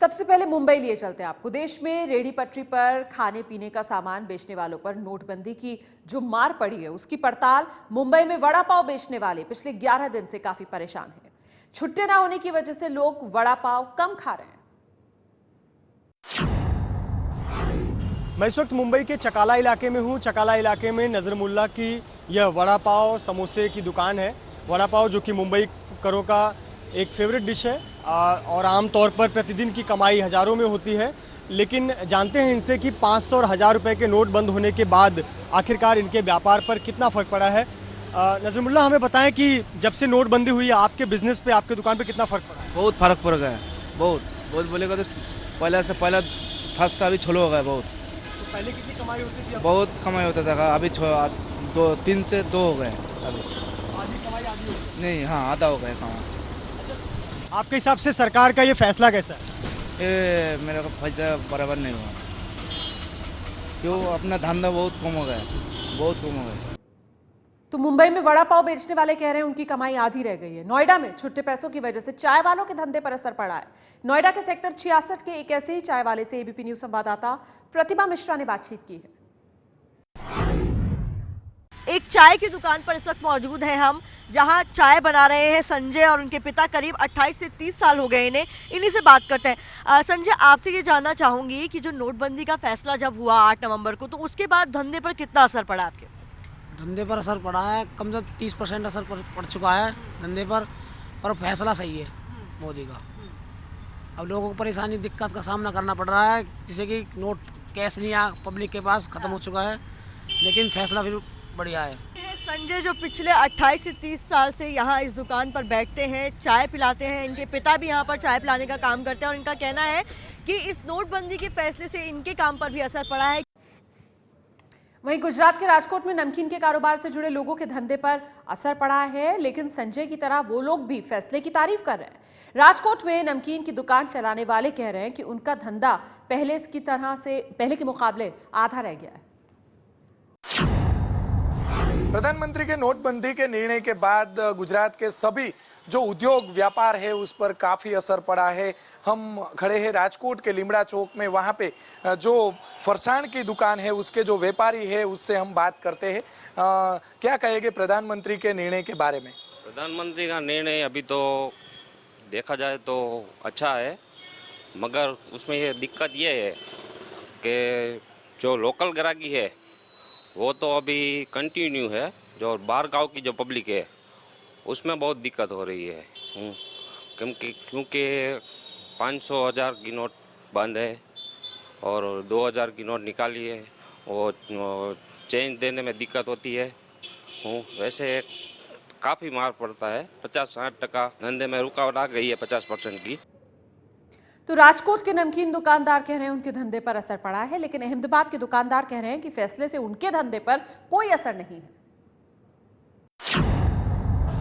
सबसे पहले मुंबई लिए चलते हैं आपको। देश में रेहड़ी पटरी पर खाने पीने का सामान बेचने वालों पर नोटबंदी की जो मार पड़ी है उसकी पड़ताल। मुंबई में वड़ा पाव बेचने वाले पिछले 11 दिन से काफी परेशान हैं। छुट्टे ना होने की वजह से लोग वड़ा पाव कम खा रहे हैं। मैं इस वक्त मुंबई के चकाला इलाके में हूँ। चकाला इलाके में नजरमुल्ला की यह वड़ा पाव समोसे की दुकान है। वड़ा पाव जो कि मुंबई करों का एक फेवरेट डिश है और आमतौर पर प्रतिदिन की कमाई हज़ारों में होती है। लेकिन जानते हैं इनसे कि 500 और 1000 रुपये के नोट बंद होने के बाद आखिरकार इनके व्यापार पर कितना फ़र्क पड़ा है। नजरमुल्ला, हमें बताएं कि जब से नोटबंदी हुई है आपके बिजनेस पे, आपके दुकान पे कितना फ़र्क पड़ा है? बहुत फ़र्क पड़ गया है। बहुत बोलेगा तो पहले से पहले फर्स्ट अभी छोलो हो गया बहुत। तो पहले कितनी कमाई होती थी? बहुत कमाई होता था, अभी 3 से 2 हो गए। अभी आधी कमाई आधी हो गई। नहीं, हाँ, आधा हो गया कमाई। आपके हिसाब से सरकार का ये फैसला कैसा है? ये मेरे को पैसा बराबर नहीं हुआ, क्यों? अपना धंधा बहुत कम हो गया, बहुत कम हो गया। तो मुंबई में वड़ा पाव बेचने वाले कह रहे हैं उनकी कमाई आधी रह गई है। नोएडा में छुट्टे पैसों की वजह से चाय वालों के धंधे पर असर पड़ा है। नोएडा के सेक्टर 66 के एक ऐसे ही चाय वाले से एबीपी न्यूज संवाददाता प्रतिभा मिश्रा ने बातचीत की है। एक चाय की दुकान पर इस वक्त मौजूद हैं हम, जहां चाय बना रहे हैं संजय और उनके पिता। करीब 28 से 30 साल हो गए इन्हीं से बात करते हैं। संजय, आपसे ये जानना चाहूंगी कि जो नोटबंदी का फैसला जब हुआ 8 नवंबर को, तो उसके बाद धंधे पर कितना असर पड़ा आपके? धंधे पर असर पड़ा है, कम से कम 30% असर पड़ चुका है धंधे पर फैसला सही है मोदी का। अब लोगों को परेशानी दिक्कत का सामना करना पड़ रहा है, जैसे कि नोट कैश नहीं आ पब्लिक के पास, ख़त्म हो चुका है, लेकिन फैसला फिर बढ़िया है। संजय जो पिछले 28 से 30 साल से यहाँ इस दुकान पर बैठते हैं, चाय पिलाते हैं, इनके पिता भी यहाँ पर चाय पिलाने का काम करते हैं और इनका कहना है कि इस नोटबंदी के फैसले से इनके काम पर भी असर पड़ा है। वहीं गुजरात के राजकोट में नमकीन के कारोबार से जुड़े लोगों के धंधे पर असर पड़ा है, लेकिन संजय की तरह वो लोग भी फैसले की तारीफ कर रहे हैं। राजकोट में नमकीन की दुकान चलाने वाले कह रहे हैं कि उनका धंधा पहले के मुकाबले आधा रह गया है। प्रधानमंत्री के नोटबंदी के निर्णय के बाद गुजरात के सभी जो उद्योग व्यापार है उस पर काफ़ी असर पड़ा है। हम खड़े हैं राजकोट के लिमड़ा चौक में, वहाँ पे जो फरसाण की दुकान है उसके जो व्यापारी है उससे हम बात करते हैं। क्या कहेंगे प्रधानमंत्री के निर्णय के बारे में? प्रधानमंत्री का निर्णय अभी तो देखा जाए तो अच्छा है, मगर उसमें ये दिक्कत ये है कि जो लोकल ग्राहकी है वो तो अभी कंटिन्यू है, जो बाहर गांव की जो पब्लिक है उसमें बहुत दिक्कत हो रही है। क्योंकि 500 1000 की नोट बंद है और 2000 की नोट निकाली है, वो चेंज देने में दिक्कत होती है। वैसे काफ़ी मार पड़ता है, 50-60% धंधे में रुकावट आ गई है, 50% की। तो राजकोट के नमकीन दुकानदार कह रहे हैं उनके धंधे पर असर पड़ा है, लेकिन अहमदाबाद के दुकानदार कह रहे हैं कि फैसले से उनके धंधे पर कोई असर नहीं है।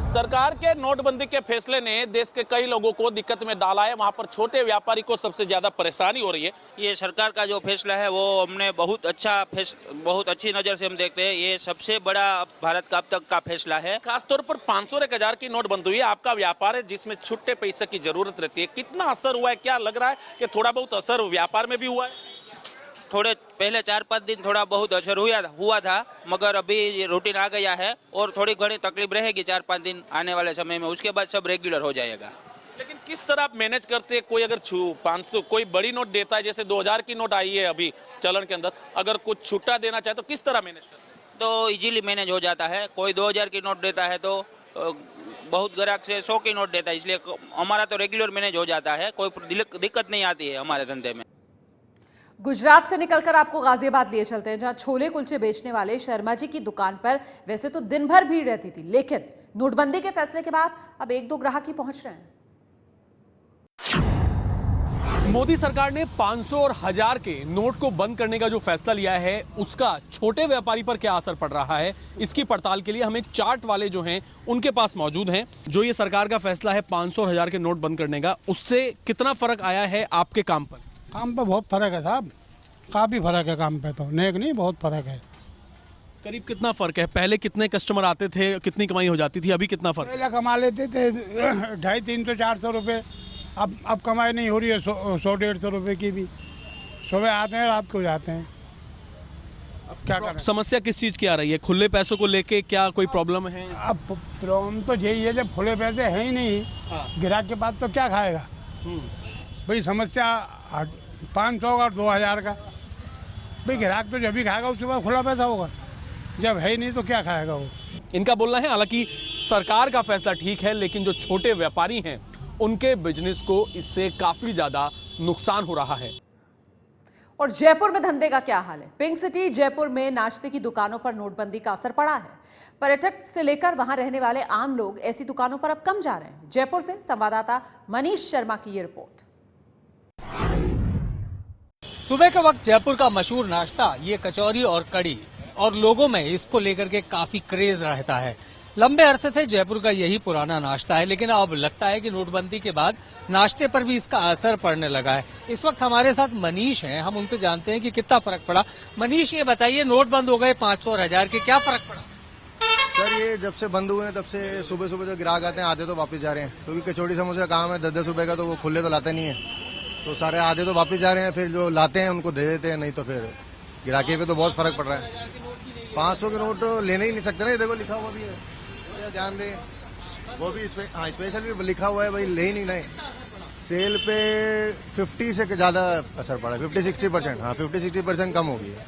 सरकार के नोटबंदी के फैसले ने देश के कई लोगों को दिक्कत में डाला है। वहां पर छोटे व्यापारी को सबसे ज्यादा परेशानी हो रही है। ये सरकार का जो फैसला है वो हमने बहुत अच्छी नज़र से हम देखते हैं। ये सबसे बड़ा भारत का अब तक का फैसला है। खासतौर पर 500 और 1000 की नोट बंद हुई है। आपका व्यापार है जिसमें छुट्टे पैसे की जरूरत रहती है, कितना असर हुआ है? क्या लग रहा है कि थोड़ा बहुत असर व्यापार में भी हुआ है? थोड़े पहले 4-5 दिन थोड़ा बहुत असर हुआ था, मगर अभी रूटीन आ गया है और थोड़ी घनी तकलीफ रहेगी 4-5 दिन आने वाले समय में। उसके बाद सब रेगुलर हो जाएगा। लेकिन किस तरह आप मैनेज करते हैं? कोई अगर 500 कोई बड़ी नोट देता है, जैसे 2000 की नोट आई है अभी चलन के अंदर, अगर कुछ छुट्टा देना चाहे तो किस तरह मैनेज करते हैं? तो इजीली मैनेज हो जाता है। कोई 2000 की नोट देता है तो बहुत ग्राहक से 100 की नोट देता है, इसलिए हमारा तो रेगुलर मैनेज हो जाता है। कोई दिक्कत नहीं आती है हमारे धंधे में। गुजरात से निकलकर आपको गाजियाबाद लिए चलते हैं, जहां छोले कुलचे बेचने वाले शर्मा जी की दुकान पर वैसे तो दिन भर भीड़ रहती थी, लेकिन नोटबंदी के फैसले के बाद अब 1-2 ग्राहक ही पहुंच रहे हैं। मोदी सरकार ने 500 और 1000 के नोट को बंद करने का जो फैसला लिया है उसका छोटे व्यापारी पर क्या असर पड़ रहा है, इसकी पड़ताल के लिए हम एक चार्ट वाले जो हैं उनके पास मौजूद हैं। जो ये सरकार का फैसला है 500 और 1000 के नोट बंद करने का, उससे कितना फर्क आया है आपके काम पर? काम पे बहुत फर्क है साहब, काफ़ी फर्क है काम पे, तो नेक नहीं, बहुत फर्क है। करीब कितना फर्क है? पहले कितने कस्टमर आते थे, कितनी कमाई हो जाती थी, अभी कितना फर्क? पहले कमा लेते थे 250, 300, 400 रुपये, अब कमाई नहीं हो रही है 100-150 रुपए की भी। सुबह आते हैं, रात को जाते हैं। अब क्या करें? समस्या किस चीज की आ रही है? खुले पैसों को लेके क्या कोई प्रॉब्लम है? अब प्रॉब्लम तो यही है, जब खुले पैसे हैं ही नहीं, ग्राहक के पास तो क्या खाएगा? भाई समस्या 500 और 2000 का, भाई ग्राहक तो जब भी खाएगा उसके बाद खुला पैसा होगा, जब है ही नहीं तो क्या खाएगा वो। इनका बोलना है हालांकि सरकार का फैसला ठीक है, लेकिन जो छोटे व्यापारी हैं उनके बिजनेस को इससे काफी ज्यादा नुकसान हो रहा है। और जयपुर में धंधे का क्या हाल है? पिंक सिटी जयपुर में नाश्ते की दुकानों पर नोटबंदी का असर पड़ा है। पर्यटक से लेकर वहां रहने वाले आम लोग ऐसी दुकानों पर अब कम जा रहे हैं। जयपुर से संवाददाता मनीष शर्मा की ये रिपोर्ट। सुबह के वक्त जयपुर का मशहूर नाश्ता ये कचौरी और कड़ी, और लोगों में इसको लेकर के काफी क्रेज रहता है। लंबे अरसे से जयपुर का यही पुराना नाश्ता है, लेकिन अब लगता है कि नोटबंदी के बाद नाश्ते पर भी इसका असर पड़ने लगा है। इस वक्त हमारे साथ मनीष हैं, हम उनसे जानते हैं कि कितना फर्क पड़ा। मनीष, ये बताइए, नोट बंद हो गए 500 और 1000 के, क्या फर्क पड़ा? सर ये जब से बंद हुए हैं तब से सुबह सुबह जो ग्राहक आते हैं आधे तो वापस जा रहे हैं, क्योंकि कचौड़ी समोसे का काम है 10-10 रुपए का, तो वो खुले तो लाते नहीं है, तो सारे आधे तो वापस जा रहे हैं। फिर जो लाते हैं उनको दे देते हैं, नहीं तो फिर ग्राहकी पे तो बहुत फर्क पड़ रहा है। 500 के नोट लेने ही नहीं सकते ना, देखो लिखा हुआ भी है, ध्यान दे, वो भी स्पेशल भी लिखा हुआ है भाई, ले ही नहीं नए। सेल पे 50 से ज्यादा असर पड़ा है, 50-60%। हाँ 50-60% कम हो गई है।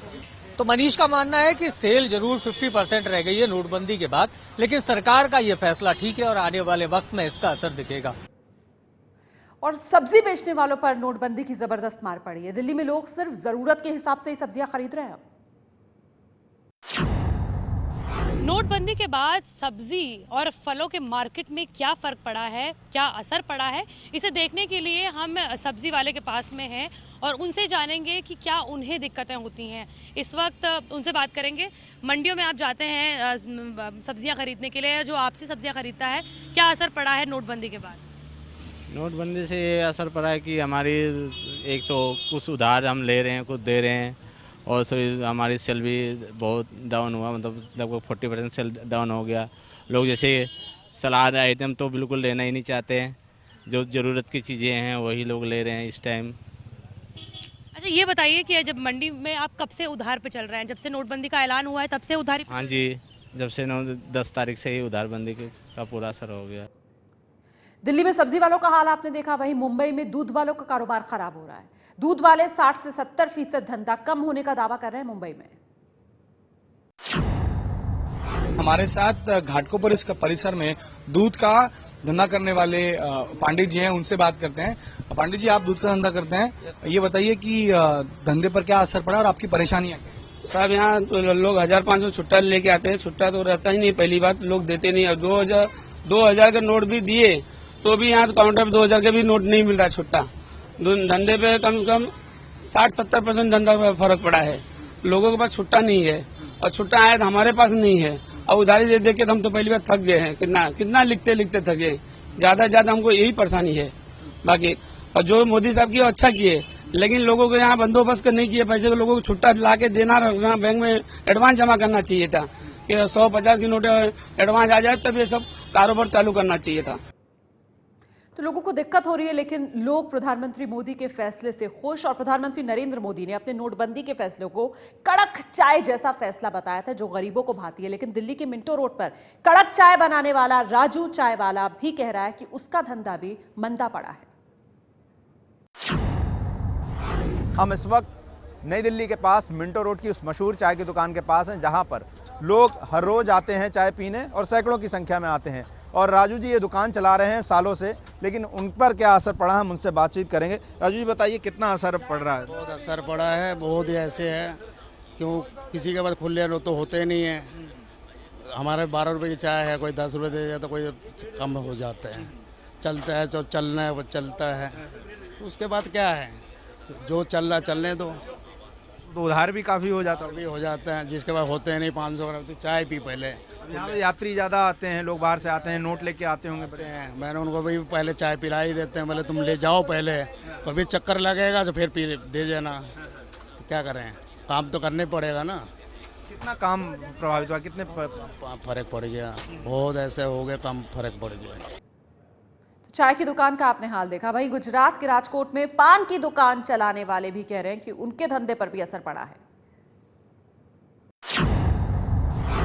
तो मनीष का मानना है कि सेल जरूर 50% रह गई है नोटबंदी के बाद, लेकिन सरकार का ये फैसला ठीक है और आने वाले वक्त में इसका असर दिखेगा। और सब्जी बेचने वालों पर नोटबंदी की जबरदस्त मार पड़ी है। दिल्ली में लोग सिर्फ जरूरत के हिसाब से ही सब्जियां खरीद रहे हैं। नोटबंदी के बाद सब्जी और फलों के मार्केट में क्या फ़र्क पड़ा है, क्या असर पड़ा है, इसे देखने के लिए हम सब्जी वाले के पास में हैं और उनसे जानेंगे कि क्या उन्हें दिक्कतें होती हैं। इस वक्त उनसे बात करेंगे। मंडियों में आप जाते हैं सब्जियां खरीदने के लिए, जो आपसे सब्जियां खरीदता है, क्या असर पड़ा है नोटबंदी के बाद? नोटबंदी से ये असर पड़ा है कि हमारी एक तो कुछ उधार हम ले रहे हैं, कुछ दे रहे हैं, और हमारी सेल भी बहुत डाउन हुआ, मतलब लगभग 40% सेल डाउन हो गया। लोग जैसे सलाद आइटम तो बिल्कुल लेना ही नहीं चाहते हैं, जो ज़रूरत की चीज़ें हैं वही लोग ले रहे हैं इस टाइम। अच्छा ये बताइए कि जब मंडी में आप कब से उधार पे चल रहे हैं? जब से नोटबंदी का ऐलान हुआ है तब से उधार? हाँ जी, जब से 10 तारीख से ही उधारबंदी का पूरा असर हो गया। दिल्ली में सब्जी वालों का हाल आपने देखा, वहीं मुंबई में दूध वालों का कारोबार खराब हो रहा है। दूध वाले 60 से 70% धंधा कम होने का दावा कर रहे हैं मुंबई में। हमारे साथ घाटकोपर इसका परिसर में दूध का धंधा करने वाले पांडित जी हैं, उनसे बात करते हैं। पांडित जी, आप दूध का धंधा करते हैं, ये बताइए कि धंधे पर क्या असर पड़ा और आपकी परेशानियां क्या? साहब यहाँ तो लोग 1500 छुट्टा लेके आते हैं, छुट्टा तो रहता ही नहीं, पहली बात लोग देते नहीं। और 2000 का नोट भी दिए तो भी यहाँ तो काउंटर पे 2000 का भी नोट नहीं मिल रहा है छुट्टा। धंधे पे कम से कम 60-70% धंधा पे फर्क पड़ा है। लोगों के पास छुट्टा नहीं है, और छुट्टा आया तो हमारे पास नहीं है, और उधारी दे दे के तो हम तो पहली बार थक गए हैं। कितना लिखते लिखते थके, ज्यादा से ज्यादा हमको यही परेशानी है। बाकी और जो मोदी साहब किए अच्छा किए, लेकिन लोगों को यहाँ बंदोबस्त नहीं किए पैसे को, लोगों को छुट्टा ला के देना, बैंक में एडवांस जमा करना चाहिए था कि 100-50 की नोट एडवांस आ जाए तब ये सब कारोबार चालू करना चाहिए था। तो लोगों को दिक्कत हो रही है, लेकिन लोग प्रधानमंत्री मोदी के फैसले से खुश। और प्रधानमंत्री नरेंद्र मोदी ने अपने नोटबंदी के फैसले को कड़क चाय जैसा फैसला बताया था, जो गरीबों को भाती है। लेकिन दिल्ली के मिंटो रोड पर कड़क चाय बनाने वाला राजू चाय वाला भी कह रहा है कि उसका धंधा भी मंदा पड़ा है। हम इस वक्त नई दिल्ली के पास मिंटो रोड की उस मशहूर चाय की दुकान के पास हैं, जहां पर लोग हर रोज आते हैं चाय पीने और सैकड़ों की संख्या में आते हैं। और राजू जी ये दुकान चला रहे हैं सालों से, लेकिन उन पर क्या असर पड़ा है हम उनसे बातचीत करेंगे। राजू जी बताइए, कितना असर पड़ रहा है? बहुत असर पड़ा है, बहुत ही ऐसे है, क्यों किसी के पास खुले लो तो होते नहीं है। हमारे 12 रुपए की चाय है, कोई 10 रुपए दे दिया तो कोई कम हो जाते हैं। चलता है जो चलना है वो चलता है, उसके बाद क्या है, जो चल रहा चलने दो। तो उधार भी काफ़ी हो जाता भी हो जाता है, जिसके पास होते हैं नहीं 500 तो चाय पी पहले। यहाँ पे यात्री ज़्यादा आते हैं, लोग बाहर से आते हैं, नोट लेके आते होंगे। मैंने उनको भी पहले चाय पिला ही देते हैं, बोले तुम ले जाओ पहले, कभी चक्कर लगेगा तो फिर पी दे देना। तो क्या करें, काम तो करने पड़ेगा ना। कितना काम प्रभावित हुआ, कितने फर्क पड़ गया, बहुत ऐसे हो गए, कम फर्क पड़ गया। चाय की दुकान का आपने हाल देखा, वहीं गुजरात के राजकोट में पान की दुकान चलाने वाले भी कह रहे हैं कि उनके धंधे पर भी असर पड़ा है।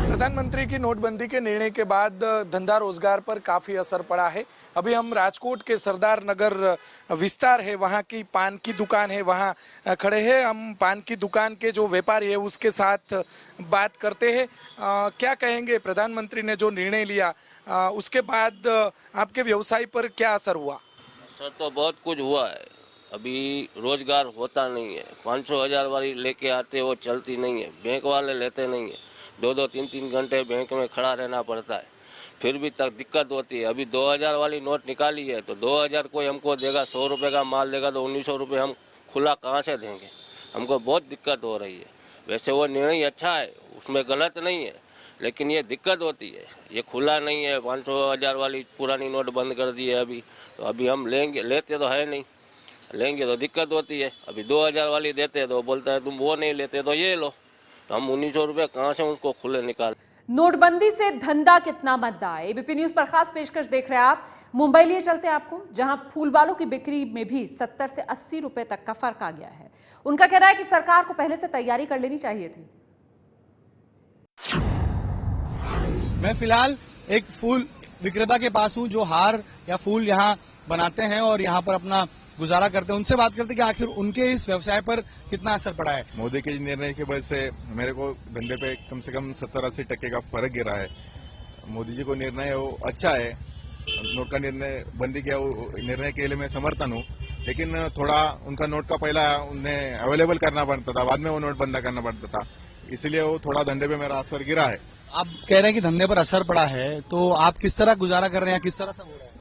प्रधानमंत्री की नोटबंदी के निर्णय के बाद धंधा रोजगार पर काफी असर पड़ा है। अभी हम राजकोट के सरदार नगर विस्तार है, वहां की पान की दुकान है, वहां खड़े हैं। हम पान की दुकान के जो व्यापारी है उसके साथ बात करते हैं। क्या कहेंगे, प्रधानमंत्री ने जो निर्णय लिया उसके बाद आपके व्यवसाय पर क्या असर हुआ? असर तो बहुत कुछ हुआ है। अभी रोजगार होता नहीं है। 500-1000 वाली लेके आते वो चलती नहीं है, बैंक वाले लेते नहीं है। 2-2, 3-3 घंटे बैंक में खड़ा रहना पड़ता है, फिर भी तक दिक्कत होती है। अभी 2000 वाली नोट निकाली है तो 2000 कोई हमको देगा, 100 रुपये का माल देगा तो 1900 रुपये हम खुला कहाँ से देंगे? हमको बहुत दिक्कत हो रही है। वैसे वो निर्णय अच्छा है, उसमें गलत नहीं है, लेकिन ये दिक्कत होती है। ये खुला नहीं है, 500-1000 वाली पुरानी नोट बंद कर दी है अभी, तो अभी हम लेते तो है नहीं, लेंगे तो दिक्कत होती है। अभी 2000 वाली देते हैं तो बोलता है तुम वो नहीं लेते तो ये लो, तो हम 1900 रुपये कहाँ से उसको खुले निकाल। नोटबंदी से धंधा कितना मंदा है, एबीपी न्यूज पर खास पेशकश देख रहे हैं आप। मुंबई लिए चलते हैं आपको, जहां फूल वालों की बिक्री में भी 70 से 80 रुपए तक का फर्क आ गया है। उनका कहना है कि सरकार को पहले से तैयारी कर लेनी चाहिए थी। मैं फिलहाल एक फूल विक्रेता के पास हूं जो हार या फूल यहां बनाते हैं और यहां पर अपना गुजारा करते हैं। उनसे बात करते हैं कि आखिर उनके इस व्यवसाय पर कितना असर पड़ा है। मोदी के निर्णय की वजह से मेरे को धंधे पे कम से कम 70-80% का फर्क गिरा है। मोदी जी को निर्णय वो अच्छा है, नोट का निर्णय बंदी किया, वो निर्णय के लिए मैं समर्थन हूँ, लेकिन थोड़ा उनका नोट का पहला उन्हें अवेलेबल करना पड़ता था, बाद में वो नोट बंद करना पड़ता था, इसलिए वो थोड़ा धंधे पे मेरा असर गिरा है। आप कह रहे हैं कि धंधे पर असर पड़ा है, तो आप किस तरह गुजारा कर रहे हैं, किस तरह से हो रहा है?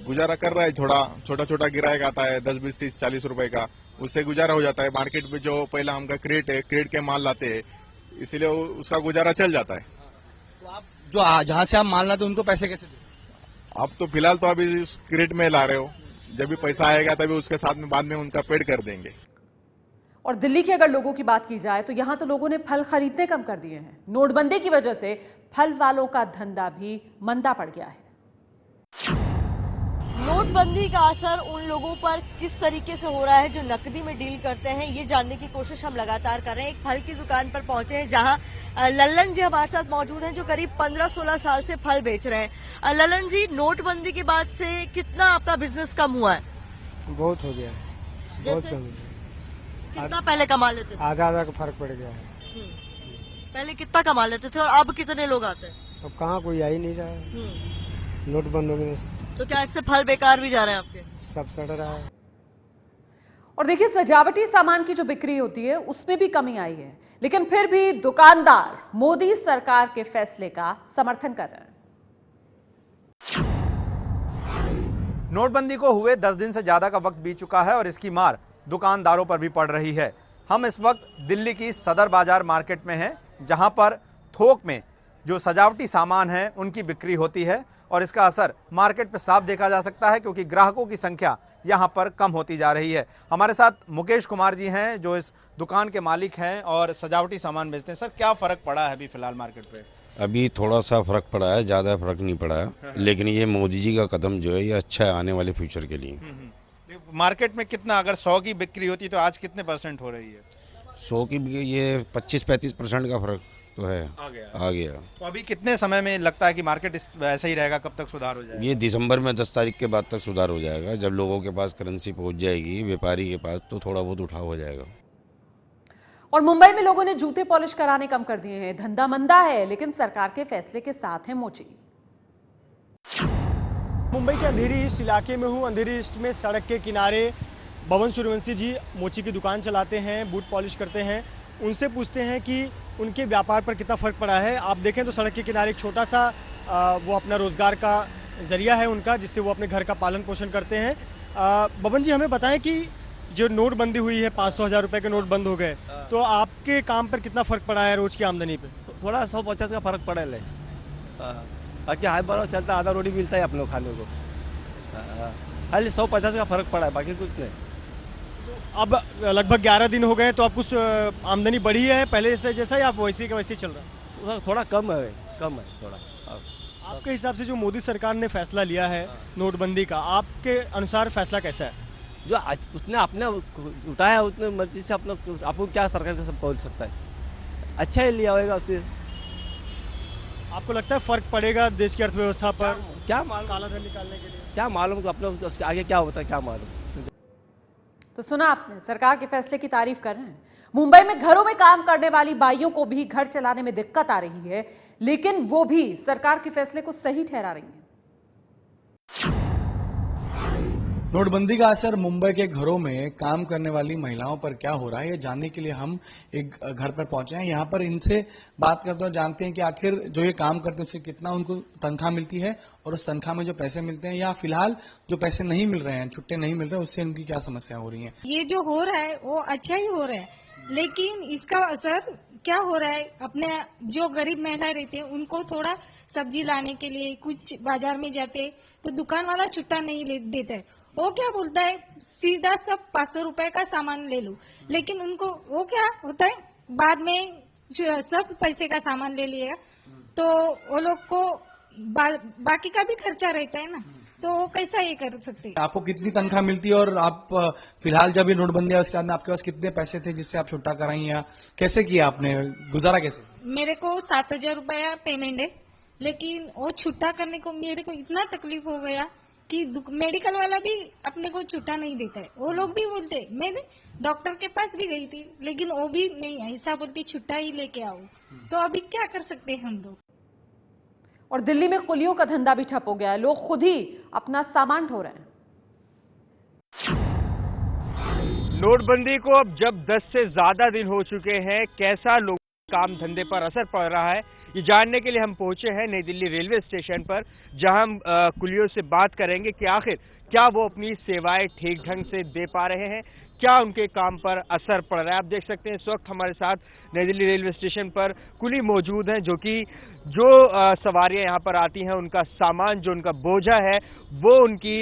गुजारा कर रहा है, थोड़ा छोटा छोटा गिरायक आता है 10, 20, 30, 40 रुपए का, उससे गुजारा हो जाता है। मार्केट में जो पहला हमका क्रेट है, क्रेट के माल लाते हैं, इसीलिए उसका गुजारा चल जाता है। तो आप जो जहाँ से आप माल लाते उनको पैसे कैसे देते? आप तो फिलहाल तो अभी क्रेट में ला रहे हो, जब भी पैसा आएगा तभी उसके साथ में बाद में उनका पेड कर देंगे। और दिल्ली की अगर लोगों की बात की जाए तो यहां तो लोगों ने फल खरीदने कम कर दिए हैं। नोटबंदी की वजह से फल वालों का धंधा भी मंदा पड़ गया है। नोटबंदी का असर उन लोगों पर किस तरीके से हो रहा है जो नकदी में डील करते हैं, ये जानने की कोशिश हम लगातार कर रहे हैं। एक फल की दुकान पर पहुंचे हैं जहां लल्लन जी हमारे साथ मौजूद हैं जो करीब 15-16 साल से फल बेच रहे हैं। लल्लन जी, नोटबंदी के बाद से कितना आपका बिजनेस कम हुआ है? बहुत हो गया है, बहुत कम हो गया। कितना पहले कमा लेते थे? आधा का फर्क पड़ गया है। पहले कितना कमा लेते थे और अब कितने लोग आते हैं? अब कहाँ कोई आ ही नहीं रहा है, नोट बंद हो गए। तो क्या इससे फल बेकार भी जा रहे हैं आपके? सब सड़ रहा है। और देखिए, सजावटी सामान की जो बिक्री होती है उसमें भी कमी आई है, लेकिन फिर भी दुकानदार मोदी सरकार के फैसले का समर्थन कर रहे हैं। नोटबंदी को हुए 10 दिन से ज्यादा का वक्त बीत चुका है और इसकी मार दुकानदारों पर भी पड़ रही है। हम इस वक्त दिल्ली की सदर बाजार मार्केट में हैं, जहां पर थोक में जो सजावटी सामान है उनकी बिक्री होती है और इसका असर मार्केट पे साफ देखा जा सकता है, क्योंकि ग्राहकों की संख्या यहां पर कम होती जा रही है। हमारे साथ मुकेश कुमार जी हैं जो इस दुकान के मालिक हैं और सजावटी सामान बेचते हैं। सर, क्या फ़र्क पड़ा है अभी फ़िलहाल मार्केट पे? अभी थोड़ा सा फ़र्क पड़ा है, ज़्यादा फ़र्क नहीं पड़ा है, लेकिन ये मोदी जी का कदम जो है ये अच्छा है आने वाले फ्यूचर के लिए। मार्केट में कितना, अगर 100 की बिक्री होती तो आज कितने % हो रही है? 100 की ये 25-35% का फ़र्क तो है, आ गया। तो अभी कितने समय में लगता है कि मार्केट ऐसा ही रहेगा, कब तक सुधार हो जाएगा? ये दिसंबर में 10 तारीख के बाद तक सुधार हो जाएगा। जब लोगों के पास करेंसी पहुंच जाएगी, व्यापारी के पास, तो थोड़ा बहुत उठाव हो जाएगा। और मुंबई में लोगों ने जूते पॉलिश कराने कम कर दिए हैं। धंधा मंदा है, लेकिन सरकार के फैसले के साथ है मोची। मुंबई के अंधेरी ईस्ट इलाके में हूँ। अंधेरी ईस्ट में सड़क के किनारे बबन सूर्यवंशी जी मोची की दुकान चलाते हैं, बूट पॉलिश करते हैं। उनसे पूछते हैं कि उनके व्यापार पर कितना फ़र्क पड़ा है। आप देखें तो सड़क के किनारे एक छोटा सा वो अपना रोज़गार का ज़रिया है उनका, जिससे वो अपने घर का पालन पोषण करते हैं। बबन जी, हमें बताएं कि जो नोटबंदी हुई है, 500-1000 रुपये के नोट बंद हो गए, तो आपके काम पर कितना फ़र्क पड़ा है रोज़ की आमदनी पे? थोड़ा 100-50 का फ़र्क पड़ा है। बाकी हाथ बार चलता, आधा रोटी मिलता है आप लोग खाने को। खाली 150 का फ़र्क पड़ा है, बाकी कुछ नहीं। अब लगभग 11 दिन हो गए, तो अब कुछ आमदनी बढ़ी है पहले से जैसा, या आप वैसे के वैसे चल रहा है? थोड़ा कम है थोड़ा। आपके हिसाब से जो मोदी सरकार ने फैसला लिया है नोटबंदी का, आपके अनुसार फैसला कैसा है? जो उसने अपने उठाया उतने मर्जी से अपना, आपको क्या सरकार का सब बोल सकता है, अच्छा ही लिया होगा उससे। आपको लगता है फर्क पड़ेगा देश की अर्थव्यवस्था पर? क्या मालूम, काला धन निकालने के लिए क्या मालूम अपना उसके आगे क्या होता है, क्या मालूम। तो सुना आपने, सरकार के फैसले की तारीफ कर रहे हैं। मुंबई में घरों में काम करने वाली बाइयों को भी घर चलाने में दिक्कत आ रही है, लेकिन वो भी सरकार के फैसले को सही ठहरा रही हैं। नोटबंदी का असर मुंबई के घरों में काम करने वाली महिलाओं पर क्या हो रहा है, ये जानने के लिए हम एक घर पर पहुंचे हैं। यहाँ पर इनसे बात करते हैं, जानते हैं कि आखिर जो ये काम करते हैं उससे कितना उनको तनख्वाह मिलती है और उस तनख्वाह में जो पैसे मिलते हैं या फिलहाल जो पैसे नहीं मिल रहे हैं, छुट्टे नहीं मिल रहे, उससे उनकी क्या समस्या हो रही है। ये जो हो रहा है वो अच्छा ही हो रहा है, लेकिन इसका असर क्या हो रहा है, अपने जो गरीब महिलाएं रहती है उनको थोड़ा सब्जी लाने के लिए कुछ बाजार में जाते तो दुकान वाला छुट्टा नहीं देता है। वो क्या बोलता है, सीधा सब 500 रुपए का सामान ले लो, लेकिन उनको वो क्या होता है, बाद में सब पैसे का सामान ले लिएगा तो वो लोग को बाकी का भी खर्चा रहता है ना, तो वो कैसा ये कर सकते हैं। आपको कितनी तनख्वाह मिलती है और आप फिलहाल जब ये नोटबंदी है उसके बाद में आपके पास कितने पैसे थे जिससे आप छुट्टा कराई, या कैसे किया आपने, गुजारा कैसे? मेरे को 7,000 रुपया पेमेंट है, लेकिन वो छुट्टा करने को मेरे को इतना तकलीफ हो गया कि मेडिकल वाला भी अपने को छुट्टा नहीं देता है। वो लोग भी बोलते, मैंने डॉक्टर के पास भी गई थी लेकिन वो भी नहीं, ऐसा बोलती छुट्टा ही लेके आओ। तो अभी क्या कर सकते हैं हम लोग। और दिल्ली में कुलियों का धंधा भी ठप हो गया है, लोग खुद ही अपना सामान ढो रहे हैं। नोटबंदी को अब जब 10 से ज्यादा दिन हो चुके हैं, कैसा लोग काम धंधे पर असर पड़ रहा है, ये जानने के लिए हम पहुंचे हैं नई दिल्ली रेलवे स्टेशन पर, जहां हम कुलियों से बात करेंगे कि आखिर क्या वो अपनी सेवाएं ठीक ढंग से दे पा रहे हैं, क्या उनके काम पर असर पड़ रहा है। आप देख सकते हैं इस वक्त हमारे साथ नई दिल्ली रेलवे स्टेशन पर कुली मौजूद हैं, जो कि जो सवारियां यहाँ पर आती हैं उनका सामान, जो उनका बोझा है वो उनकी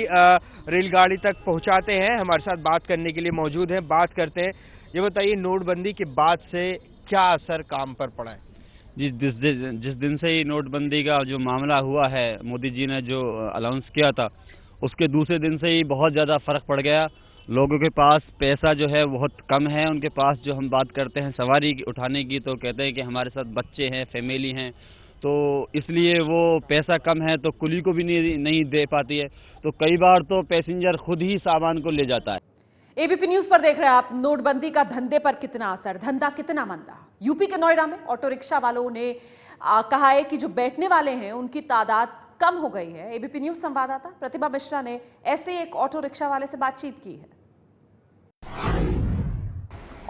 रेलगाड़ी तक पहुँचाते हैं। हमारे साथ बात करने के लिए मौजूद हैं, बात करते हैं। ये बताइए, नोटबंदी के बाद से क्या असर काम पर पड़ा है? जिस दिन से ही नोटबंदी का जो मामला हुआ है, मोदी जी ने जो अनाउंस किया था, उसके दूसरे दिन से ही बहुत ज़्यादा फ़र्क पड़ गया। लोगों के पास पैसा जो है बहुत कम है, उनके पास जो हम बात करते हैं सवारी उठाने की तो कहते हैं कि हमारे साथ बच्चे हैं, फैमिली हैं, तो इसलिए वो पैसा कम है तो कुली को भी नहीं दे पाती है, तो कई बार तो पैसेंजर खुद ही सामान को ले जाता है। एबीपी न्यूज पर देख रहे हैं आप, नोटबंदी का धंधे पर कितना असर, धंधा कितना मंदा। यूपी के नोएडा में ऑटो रिक्शा वालों ने कहा है कि जो बैठने वाले हैं उनकी तादाद कम हो गई है। एबीपी न्यूज संवाददाता प्रतिभा मिश्रा ने ऐसे एक ऑटो रिक्शा वाले से बातचीत की है।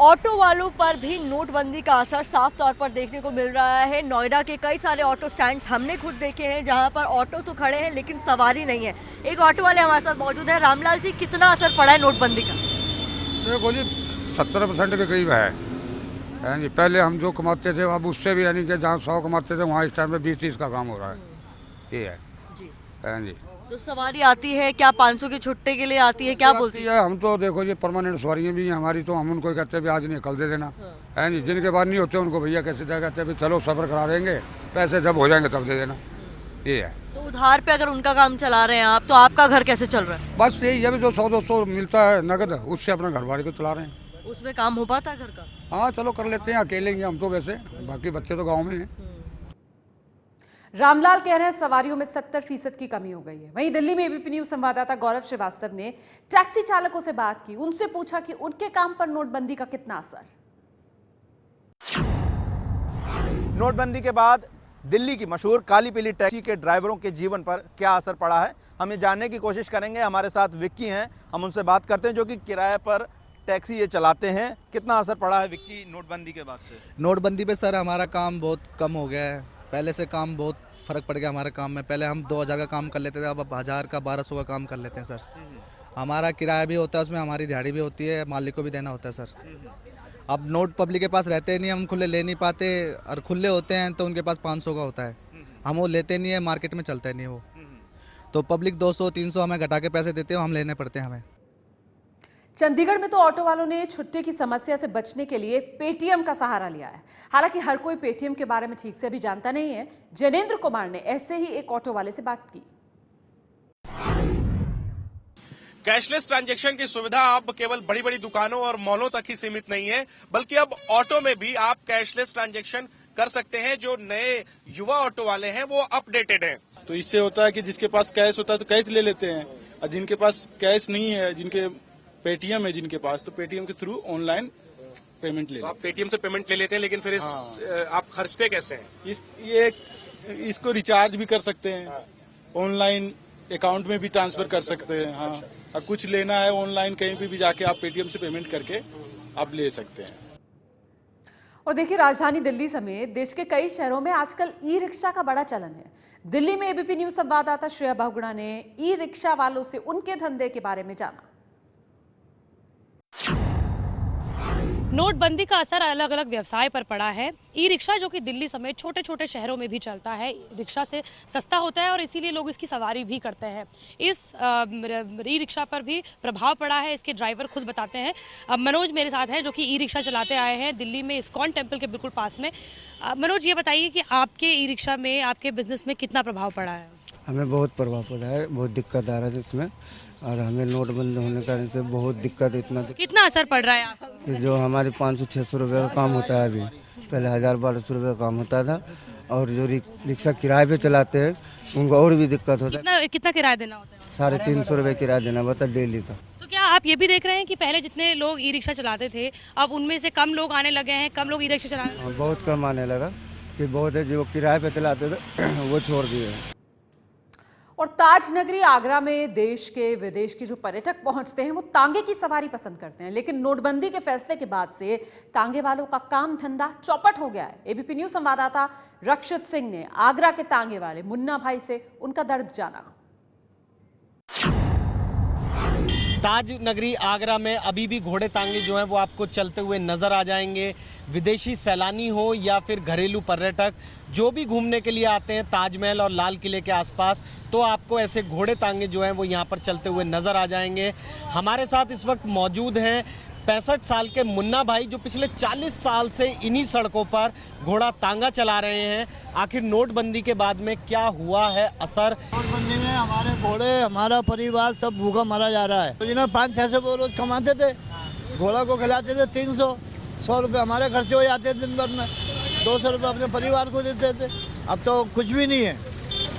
ऑटो वालों पर भी नोटबंदी का असर साफ तौर पर देखने को मिल रहा है। नोएडा के कई सारे ऑटो स्टैंड्स हमने खुद देखे हैं जहां पर ऑटो तो खड़े हैं लेकिन सवारी नहीं है। एक ऑटो वाले हमारे साथ मौजूद है। रामलाल जी, कितना असर पड़ा है नोटबंदी का? देखो जी, 70% के करीब है जी। पहले हम जो कमाते थे अब उससे भी, यानी कि जहाँ 100 कमाते थे वहाँ इस टाइम पे 20-30 का काम हो रहा है। ये है जी। तो सवारी आती है क्या 500 के छुट्टे के लिए आती है, क्या बोलती है? हम तो देखो ये परमानेंट सवारियाँ भी हैं हमारी, तो हम उनको कहते हैं भी आज नहीं कल दे देना है जी। जिनके बाद नहीं होते उनको भैया कैसे दे, कहते हैं चलो सफर करा देंगे, पैसे जब हो जाएंगे तब दे देना। ये है। तो उधार पे अगर उनका काम चला रहे हैं आप, तो आपका घर कैसे चल रहा है? बस यही है, जो 100-200 मिलता है नगद, उससे अपना घर बार को चला रहे हैं। उसमें काम हो पाता है घर का? हाँ चलो कर लेते हैं, अकेले ही हम तो, वैसे बाकी बच्चे तो गाँव में हैं। रामलाल कह रहे हैं सवारियों में 70% की कमी हो गई है। वहीं दिल्ली में एबीपी न्यूज संवाददाता गौरव श्रीवास्तव ने टैक्सी चालकों से बात की, उनसे पूछा कि उनके काम पर नोटबंदी का कितना असर। नोटबंदी के बाद दिल्ली की मशहूर काली पीली टैक्सी के ड्राइवरों के जीवन पर क्या असर पड़ा है, हम ये जानने की कोशिश करेंगे। हमारे साथ विक्की हैं, हम उनसे बात करते हैं, जो कि किराए पर टैक्सी ये चलाते हैं। कितना असर पड़ा है विक्की नोटबंदी के बाद से? नोटबंदी पे सर हमारा काम बहुत कम हो गया है। पहले से काम बहुत फ़र्क पड़ गया हमारे काम में। पहले हम 2000 का काम कर लेते थे, अब 1000 का 1200 का काम कर लेते हैं सर। हमारा किराया भी होता है, उसमें हमारी दिहाड़ी भी होती है, मालिक को भी देना होता है सर। अब नोट पब्लिक के पास रहते नहीं, हम खुले ले नहीं पाते, और खुले होते हैं तो उनके पास 500 का होता है, हम वो लेते नहीं है, मार्केट में चलता नहीं वो, तो पब्लिक 200-300 हमें घटा के पैसे देते हो, हम लेने पड़ते हैं हमें। चंडीगढ़ में तो ऑटो वालों ने छुट्टी की समस्या से बचने के लिए पेटीएम का सहारा लिया है। हालांकि हर कोई पेटीएम के बारे में ठीक से भी जानता नहीं है। जैनेंद्र कुमार ने ऐसे ही एक ऑटो वाले से बात की। कैशलेस ट्रांजैक्शन की सुविधा अब केवल बड़ी बड़ी दुकानों और मॉलों तक ही सीमित नहीं है, बल्कि अब ऑटो में भी आप कैशलेस ट्रांजैक्शन कर सकते हैं। जो नए युवा ऑटो वाले हैं वो अपडेटेड हैं। तो इससे होता है कि जिसके पास कैश होता है तो कैश ले लेते हैं, और जिनके पास कैश नहीं है, जिनके पेटीएम है जिनके पास, तो पेटीएम के थ्रू ऑनलाइन पेमेंट ले लेते हैं। आप पेटीएम से पेमेंट ले लेते हैं, लेकिन फिर आप खर्चते कैसे हैं? इसको रिचार्ज भी कर सकते हैं, ऑनलाइन अकाउंट में भी ट्रांसफर कर सकते हैं। हाँ, अब कुछ लेना है ऑनलाइन कहीं भी जाके आप पेटीएम से पेमेंट करके आप ले सकते हैं। और देखिए, राजधानी दिल्ली समेत देश के कई शहरों में आजकल ई रिक्शा का बड़ा चलन है। दिल्ली में एबीपी न्यूज संवाददाता श्रेया बहुगुणा ने ई रिक्शा वालों से उनके धंधे के बारे में जाना। नोटबंदी का असर अलग अलग व्यवसाय पर पड़ा है। ई रिक्शा जो कि दिल्ली समेत छोटे छोटे शहरों में भी चलता है, रिक्शा से सस्ता होता है और इसीलिए लोग इसकी सवारी भी करते हैं। इस ई रिक्शा पर भी प्रभाव पड़ा है, इसके ड्राइवर खुद बताते हैं। अब मनोज मेरे साथ हैं जो कि ई रिक्शा चलाते आए हैं दिल्ली में इस्कॉन टेम्पल के बिल्कुल पास में। मनोज, ये बताइए कि आपके ई रिक्शा में, आपके बिजनेस में कितना प्रभाव पड़ा है? हमें बहुत प्रभाव पड़ा है, बहुत दिक्कत आ रहा है इसमें, और हमें नोटबंदी होने के कारण से बहुत दिक्कत, कितना असर पड़ रहा है आपको? जो हमारे 500-600 रुपये का काम होता है अभी, पहले 1000-1200 रुपये का काम होता था, और जो रिक्शा किराए पे चलाते हैं उनको और भी दिक्कत होता है। कितना किराया देना होता है? 350 रुपये किराया देना पड़ता है डेली का। तो क्या आप ये भी देख रहे हैं कि पहले जितने लोग ई रिक्शा चलाते थे, अब उनमें से कम लोग आने लगे हैं, कम लोग ई रिक्शा चलाने लगे? बहुत कम आने लगा, कि बहुत है जो किराए पे चलाते थे वो छोड़ दिए। और ताज नगरी आगरा में देश के विदेश के जो पर्यटक पहुंचते हैं वो तांगे की सवारी पसंद करते हैं, लेकिन नोटबंदी के फैसले के बाद से तांगे वालों का काम धंधा चौपट हो गया है। एबीपी न्यूज संवाददाता रक्षित सिंह ने आगरा के तांगे वाले मुन्ना भाई से उनका दर्द जाना। ताज नगरी आगरा में अभी भी घोड़े तांगे जो हैं वो आपको चलते हुए नज़र आ जाएंगे। विदेशी सैलानी हो या फिर घरेलू पर्यटक जो भी घूमने के लिए आते हैं ताजमहल और लाल किले के आसपास, तो आपको ऐसे घोड़े तांगे जो हैं वो यहाँ पर चलते हुए नज़र आ जाएंगे। हमारे साथ इस वक्त मौजूद हैं 65 साल के मुन्ना भाई, जो पिछले 40 साल से इन्हीं सड़कों पर घोड़ा तांगा चला रहे हैं। आखिर नोटबंदी के बाद में क्या हुआ है असर? नोटबंदी में हमारे घोड़े, हमारा परिवार सब भूखा मारा जा रहा है। तो जिन्हें 500-600 रोज कमाते थे, घोड़ा को खिलाते थे 300-100 रुपये हमारे खर्चे हो जाते थे दिन भर में, 200 रुपये अपने परिवार को देते थे। अब तो कुछ भी नहीं है,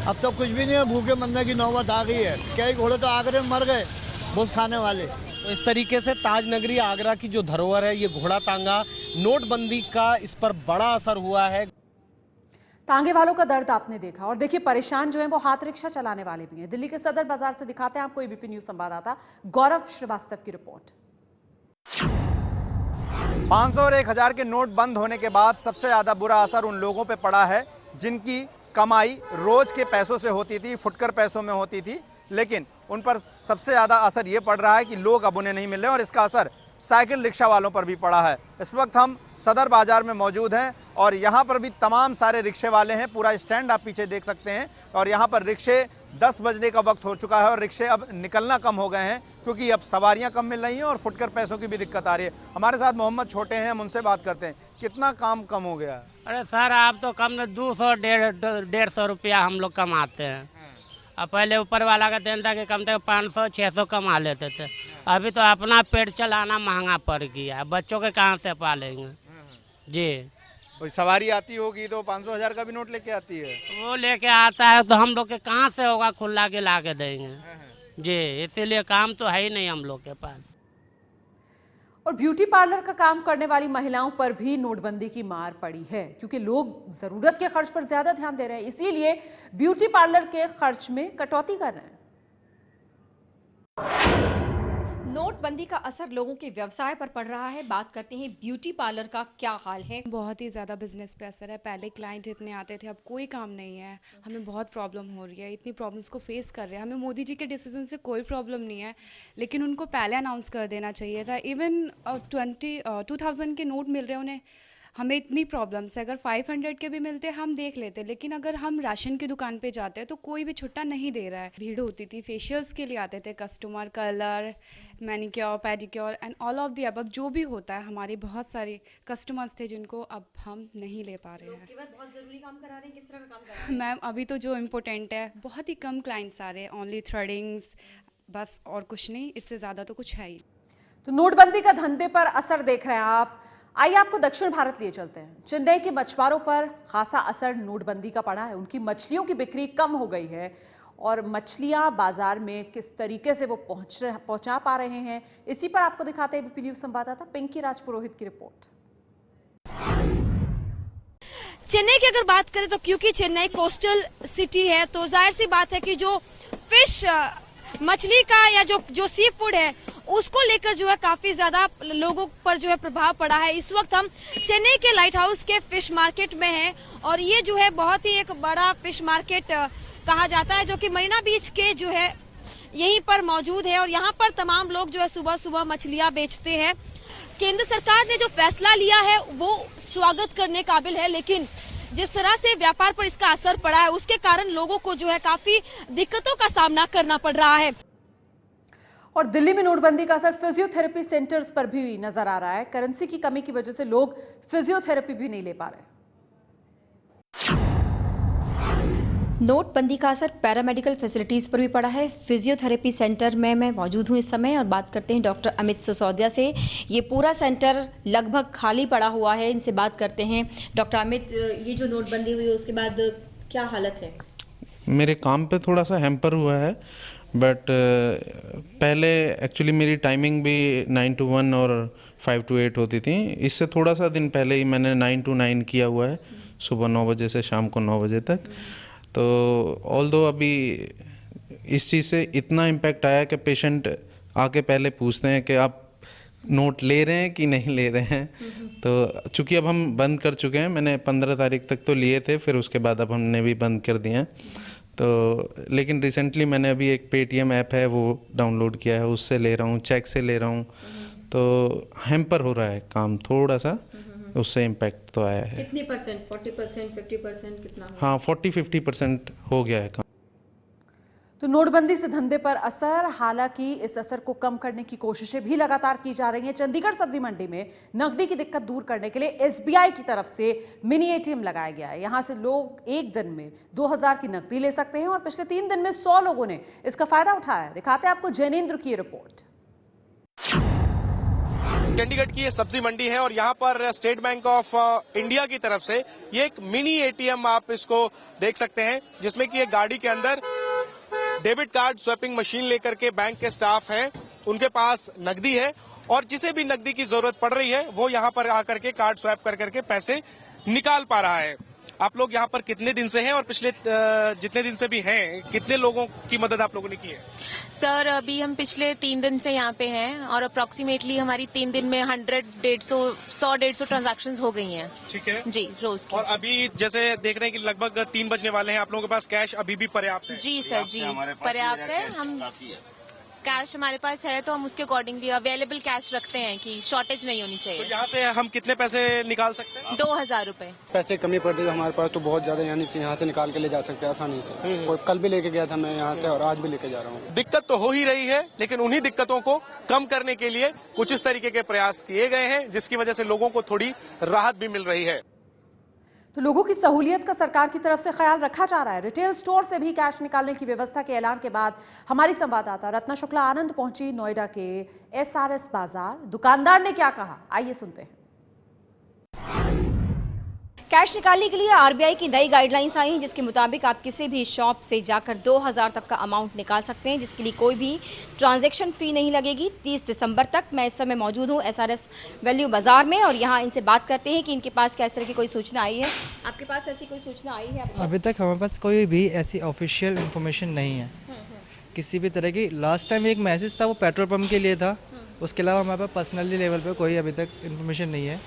अब तो कुछ भी नहीं है, भूखे मरने की नौबत आ गई है। कई घोड़े तो आगरे में मर गए घुस खाने वाले। तो इस तरीके से ताज नगरी आगरा की जो धरोहर है, ये घोड़ा तांगा, नोटबंदी का इस पर बड़ा असर हुआ है। तांगे वालों का दर्द आपने देखा, और देखिए परेशान जो है वो हाथ रिक्शा चलाने वाले भी हैं। दिल्ली के सदर बाजार से दिखाते हैं आपको एबीपी न्यूज संवाददाता गौरव श्रीवास्तव की रिपोर्ट। 500 और 1000 के नोट बंद होने के बाद सबसे ज्यादा बुरा असर उन लोगों पे पड़ा है जिनकी कमाई रोज के पैसों से होती थी, फुटकर पैसों में होती थी, लेकिन उन पर सबसे ज़्यादा असर ये पड़ रहा है कि लोग अब उन्हें नहीं मिल रहे, और इसका असर साइकिल रिक्शा वालों पर भी पड़ा है। इस वक्त हम सदर बाजार में मौजूद हैं और यहाँ पर भी तमाम सारे रिक्शे वाले हैं। पूरा स्टैंड आप पीछे देख सकते हैं, और यहाँ पर रिक्शे 10 बजने का वक्त हो चुका है और रिक्शे अब निकलना कम हो गए हैं क्योंकि अब सवारियाँ कम मिल रही हैं और फुटकर पैसों की भी दिक्कत आ रही है। हमारे साथ मोहम्मद छोटे हैं, हम उनसे बात करते हैं। कितना काम कम हो गया? अरे सर, आप तो कम 200-150 रुपया हम लोग कमाते हैं। अब पहले ऊपर वाला का देन था कि कम से कम 500-600 कमा लेते थे। अभी तो अपना पेट चलाना महंगा पड़ गया, बच्चों के कहाँ से पालेंगे जी। सवारी आती होगी तो 500-1000 का भी नोट लेके आती है, वो लेके आता है तो हम लोग के कहाँ से होगा, खुला के ला के देंगे जी। इसीलिए काम तो है ही नहीं हम लोग के पास। और ब्यूटी पार्लर का काम करने वाली महिलाओं पर भी नोटबंदी की मार पड़ी है, क्योंकि लोग जरूरत के खर्च पर ज्यादा ध्यान दे रहे हैं, इसीलिए ब्यूटी पार्लर के खर्च में कटौती कर रहे हैं। नोटबंदी का असर लोगों के व्यवसाय पर पड़ रहा है। बात करते हैं ब्यूटी पार्लर का क्या हाल है। बहुत ही ज़्यादा बिजनेस पे असर है। पहले क्लाइंट इतने आते थे, अब कोई काम नहीं है। हमें बहुत प्रॉब्लम हो रही है, इतनी प्रॉब्लम्स को फेस कर रहे हैं। हमें मोदी जी के डिसीजन से कोई प्रॉब्लम नहीं है, लेकिन उनको पहले अनाउंस कर देना चाहिए था। इवन 2000 के नोट मिल रहे हैं उन्हें, हमें इतनी प्रॉब्लम्स है। अगर 500 के भी मिलते हम देख लेते, लेकिन अगर हम राशन की दुकान पे जाते हैं तो कोई भी छुट्टा नहीं दे रहा है। भीड़ होती थी, फेशियल्स के लिए आते थे customer, colour, manicure, pedicure and all of the above जो भी होता है। हमारे बहुत सारे कस्टमर्स थे जिनको अब हम नहीं ले पा रहे हैं। बहुत ज़रूरी काम करा रहे हैं, किस तरह का काम करा रहे हैं? मैम अभी तो जो इम्पोर्टेंट है, बहुत ही कम क्लाइंट्स आ रहे हैं, ओनली थ्रेडिंग्स बस, और कुछ नहीं, इससे ज़्यादा तो कुछ है ही। तो नोटबंदी का धंधे पर असर देख रहे हैं आप। आइए आपको दक्षिण भारत लिए चलते हैं। चेन्नई के मछुआरों पर खासा असर नोटबंदी का पड़ा है। उनकी मछलियों की बिक्री कम हो गई है और मछलियां बाजार में किस तरीके से वो पहुंचा पा रहे हैं, इसी पर आपको दिखाते हैं एबीपी न्यूज संवाददाता पिंकी राजपुरोहित की रिपोर्ट। चेन्नई की अगर बात करें तो क्योंकि चेन्नई कोस्टल सिटी है तो जाहिर सी बात है कि जो फिश मछली का या जो सी फूड है उसको लेकर जो है काफी ज्यादा लोगों पर जो है प्रभाव पड़ा है। इस वक्त हम चेन्नई के लाइट हाउस के फिश मार्केट में हैं और ये जो है बहुत ही एक बड़ा फिश मार्केट कहा जाता है, जो कि मरीना बीच के जो है यहीं पर मौजूद है और यहाँ पर तमाम लोग जो है सुबह सुबह मछलियाँ बेचते हैं। केंद्र सरकार ने जो फैसला लिया है वो स्वागत करने काबिल है, लेकिन जिस तरह से व्यापार पर इसका असर पड़ा है उसके कारण लोगों को जो है काफी दिक्कतों का सामना करना पड़ रहा है। और दिल्ली में नोटबंदी का असर फिजियोथेरेपी सेंटर्स पर भी नजर आ रहा है। करेंसी की कमी की वजह से लोग फिजियोथेरेपी भी नहीं ले पा रहे। नोटबंदी का असर पैरामेडिकल फैसिलिटीज़ पर भी पड़ा है। फिजियोथेरेपी सेंटर में मैं मौजूद हूँ इस समय और बात करते हैं डॉक्टर अमित सिसोदिया से। ये पूरा सेंटर लगभग खाली पड़ा हुआ है, इनसे बात करते हैं। डॉक्टर अमित, ये जो नोटबंदी हुई उसके बाद क्या हालत है? मेरे काम पे थोड़ा सा हैम्पर हुआ है, बट पहले एक्चुअली मेरी टाइमिंग भी 9 to 1 और 5 to 8 होती थी। इससे थोड़ा सा दिन पहले ही मैंने 9 to 9 किया हुआ है, सुबह 9 बजे से शाम को 9 बजे तक। तो ऑल्दो अभी इस चीज़ से इतना इम्पैक्ट आया कि पेशेंट आके पहले पूछते हैं कि आप नोट ले रहे हैं कि नहीं ले रहे हैं। तो चूँकि अब हम बंद कर चुके हैं, मैंने 15 तारीख तक तो लिए थे, फिर उसके बाद अब हमने भी बंद कर दिए हैं। तो लेकिन रिसेंटली मैंने अभी एक पेटीएम ऐप है वो डाउनलोड किया है, उससे ले रहा हूँ, चेक से ले रहा हूँ। तो हैम्पर हो रहा है काम थोड़ा सा, उससे इम्पैक्ट तो आया है। कितनी परसेंट? 40%, 50% कितना? हाँ, 40-50% हो गया है काम। तो नोटबंदी से धंधे पर असर, हालांकि इस असर को कम करने की कोशिशें भी लगातार की जा रही हैं। चंडीगढ़ सब्जी मंडी में नकदी की दिक्कत दूर करने के लिए एसबीआई की तरफ से मिनी एटीएम लगाया गया है। यहां से लोग एक दिन में 2000 की नकदी ले सकते हैं और पिछले 3 दिन में 100 लोगों ने इसका फायदा उठाया है। दिखाते हैं आपको जैनेन्द्र की रिपोर्ट। चंडीगढ़ की ये सब्जी मंडी है और यहाँ पर स्टेट बैंक ऑफ इंडिया की तरफ से ये एक मिनी एटीएम आप इसको देख सकते हैं, जिसमें कि एक गाड़ी के अंदर डेबिट कार्ड स्वैपिंग मशीन लेकर के बैंक के स्टाफ हैं, उनके पास नकदी है और जिसे भी नकदी की जरूरत पड़ रही है वो यहाँ पर आकर के कार्ड स्वैप कर करके पैसे निकाल पा रहा है। आप लोग यहाँ पर कितने दिन से हैं और पिछले जितने दिन से भी हैं कितने लोगों की मदद आप लोगों ने की है? सर अभी हम पिछले 3 दिन से यहाँ पे हैं और अप्रोक्सीमेटली हमारी 3 दिन में 100-150 ट्रांजैक्शंस हो गई हैं। ठीक है जी, रोज की। और अभी जैसे देख रहे हैं कि लगभग 3 बजने वाले हैं, आप लोगों के पास कैश अभी भी पर्याप्त है? जी सर, जी पर्याप्त है। हम कैश हमारे पास है तो हम उसके अकॉर्डिंगली अवेलेबल कैश रखते हैं कि शॉर्टेज नहीं होनी चाहिए। तो यहाँ से हम कितने पैसे निकाल सकते हैं? 2000 रुपए। पैसे कमी पड़ गई हमारे पास तो बहुत ज्यादा, यानी से यहाँ से निकाल के ले जा सकते हैं आसानी से। और कल भी लेके गया था मैं यहाँ से और आज भी लेके जा रहा हूँ। दिक्कत तो हो ही रही है, लेकिन उन्हीं दिक्कतों को कम करने के लिए कुछ इस तरीके के प्रयास किए गए हैं, जिसकी वजह से लोगों को थोड़ी राहत भी मिल रही है। तो लोगों की सहूलियत का सरकार की तरफ से ख्याल रखा जा रहा है। रिटेल स्टोर से भी कैश निकालने की व्यवस्था के ऐलान के बाद हमारी संवाददाता रत्ना शुक्ला आनंद पहुंची नोएडा के एसआरएस बाजार। दुकानदार ने क्या कहा, आइए सुनते हैं। कैश निकालने के लिए आरबीआई की नई गाइडलाइंस आई हैं, जिसके मुताबिक आप किसी भी शॉप से जाकर 2000 तक का अमाउंट निकाल सकते हैं, जिसके लिए कोई भी ट्रांजैक्शन फी नहीं लगेगी। 30 दिसंबर तक मैं इस समय मौजूद हूँ एसआरएस वैल्यू बाजार में और यहाँ इनसे बात करते हैं कि इनके पास क्या इस तरह की कोई सूचना आई है। आपके पास ऐसी कोई सूचना आई है? अभी तक हमारे पास कोई भी ऐसी ऑफिशियल इन्फॉर्मेशन नहीं है किसी भी तरह की। लास्ट टाइम एक मैसेज था, वो पेट्रोल पंप के लिए था। उसके अलावा हमारे पास पर्सनली लेवल पे कोई अभी तक इन्फॉर्मेशन नहीं है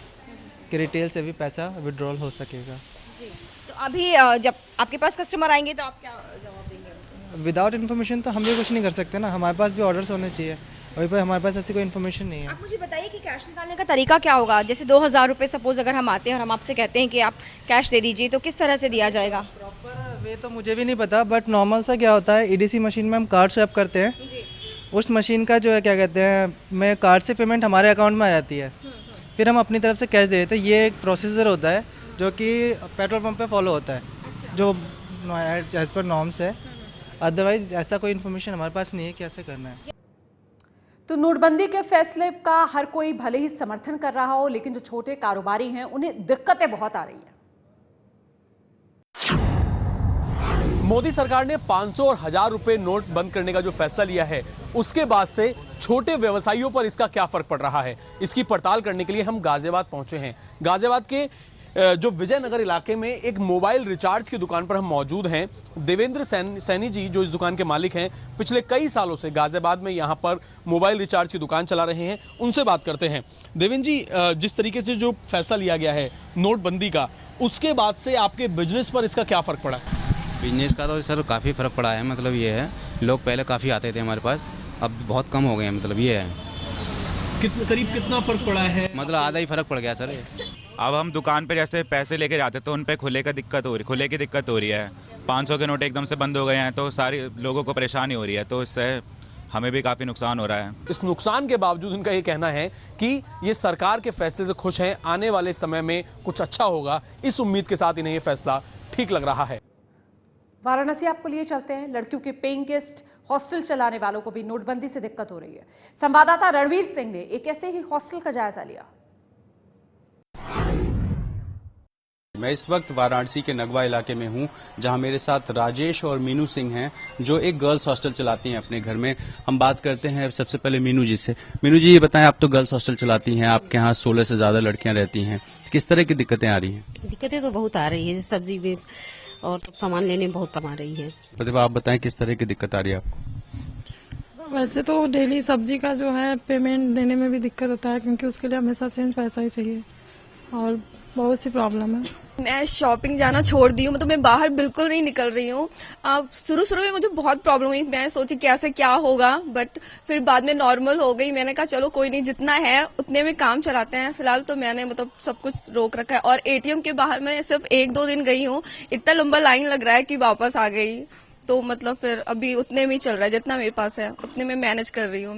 कि रिटेल से भी पैसा विड्रॉल हो सकेगा। जी, तो अभी जब आपके पास कस्टमर आएंगे तो आप क्या जवाब देंगे? विदाउट इन्फॉर्मेशन तो हम भी कुछ नहीं कर सकते ना, हमारे पास भी ऑर्डर्स होने चाहिए। अभी पर हमारे पास ऐसी कोई इन्फॉर्मेशन नहीं है। आप मुझे बताइए कि कैश निकालने का तरीका क्या होगा? जैसे 2000 रुपये सपोज अगर हम आते हैं और हम आपसे कहते हैं कि आप कैश दे दीजिए, तो किस तरह से दिया जाएगा? वे तो मुझे भी नहीं पता, बट नॉर्मल सा क्या होता है, ईडीसी मशीन में हम कार्ड स्वैप करते हैं, उस मशीन का जो है क्या कहते हैं, मैं कार्ड से पेमेंट हमारे अकाउंट में आ जाती है, फिर हम अपनी तरफ से कैश दे देते हैं। ये एक प्रोसीजर होता है जो कि पेट्रोल पंप पे फॉलो होता है, जो एज पर नॉर्म्स है। अदरवाइज ऐसा कोई इन्फॉर्मेशन हमारे पास नहीं है कि ऐसे करना है। तो नोटबंदी के फैसले का हर कोई भले ही समर्थन कर रहा हो, लेकिन जो छोटे कारोबारी हैं उन्हें दिक्कतें बहुत आ रही हैं। मोदी सरकार ने 500 और 1000 रुपए नोट बंद करने का जो फैसला लिया है, उसके बाद से छोटे व्यवसायियों पर इसका क्या फर्क पड़ रहा है, इसकी पड़ताल करने के लिए हम गाजियाबाद पहुंचे हैं। गाजियाबाद के जो विजयनगर इलाके में एक मोबाइल रिचार्ज की दुकान पर हम मौजूद हैं। देवेंद्र सैनी जी जो इस दुकान के मालिक हैं, पिछले कई सालों से गाजियाबाद में यहाँ पर मोबाइल रिचार्ज की दुकान चला रहे हैं। उनसे बात करते हैं। देवेंद्र जी, जिस तरीके से जो फैसला लिया गया है नोटबंदी का, उसके बाद से आपके बिजनेस पर इसका क्या फ़र्क पड़ा? बिजनेस का तो सर काफ़ी फ़र्क पड़ा है। मतलब ये है, लोग पहले काफ़ी आते थे हमारे पास, अब बहुत कम हो गए हैं। मतलब ये है। करीब कितना फ़र्क पड़ा है? मतलब आधा ही फ़र्क पड़ गया सर। अब हम दुकान पे जैसे पैसे लेके जाते तो उन पे खुले की दिक्कत हो रही है। 500 के नोट एकदम से बंद हो गए हैं, तो सारी लोगों को परेशानी हो रही है, तो इससे हमें भी काफ़ी नुकसान हो रहा है। इस नुकसान के बावजूद उनका ये कहना है कि ये सरकार के फैसले से खुश हैं, आने वाले समय में कुछ अच्छा होगा, इस उम्मीद के साथ इन्हें ये फैसला ठीक लग रहा है। वाराणसी आपको लिए चलते हैं। लड़कियों के पेइंग गेस्ट हॉस्टल चलाने वालों को भी नोटबंदी से दिक्कत हो रही है। संवाददाता रणवीर सिंह ने एक ऐसे ही हॉस्टल का जायजा लिया। मैं इस वक्त वाराणसी के नगवा इलाके में हूं, जहां मेरे साथ राजेश और मीनू सिंह हैं, जो एक गर्ल्स हॉस्टल चलाती हैं अपने घर में। हम बात करते हैं सबसे पहले मीनू जी से। मीनू जी, ये बताएं, आप तो गर्ल्स हॉस्टल चलाती हैं, आपके यहाँ 16 से ज्यादा लड़कियां रहती हैं, किस तरह की दिक्कतें आ रही हैं? दिक्कतें तो बहुत आ रही है, सब्जी बेच और सामान लेने में बहुत आ रही है। प्रतिभा, आप बताएं किस तरह की दिक्कत आ रही है आपको? वैसे तो डेली सब्जी का जो है पेमेंट देने में भी दिक्कत होता है, क्योंकि उसके लिए हमेशा चेंज पैसा ही चाहिए और बहुत सी प्रॉब्लम है। मैं शॉपिंग जाना छोड़ दी हूँ, मतलब मैं बाहर बिल्कुल नहीं निकल रही हूँ। अब शुरू में मुझे बहुत प्रॉब्लम हुई, मैं सोची कैसे क्या होगा, बट फिर बाद में नॉर्मल हो गई। मैंने कहा चलो कोई नहीं, जितना है उतने में काम चलाते हैं। फिलहाल तो मैंने मतलब सब कुछ रोक रखा है, और एटीएम के बाहर मैं सिर्फ 1-2 दिन गई हूँ, इतना लंबा लाइन लग रहा है कि वापस आ गई। तो मतलब फिर अभी उतने में ही चल रहा है, जितना मेरे पास है उतने में मैनेज कर रही हूँ।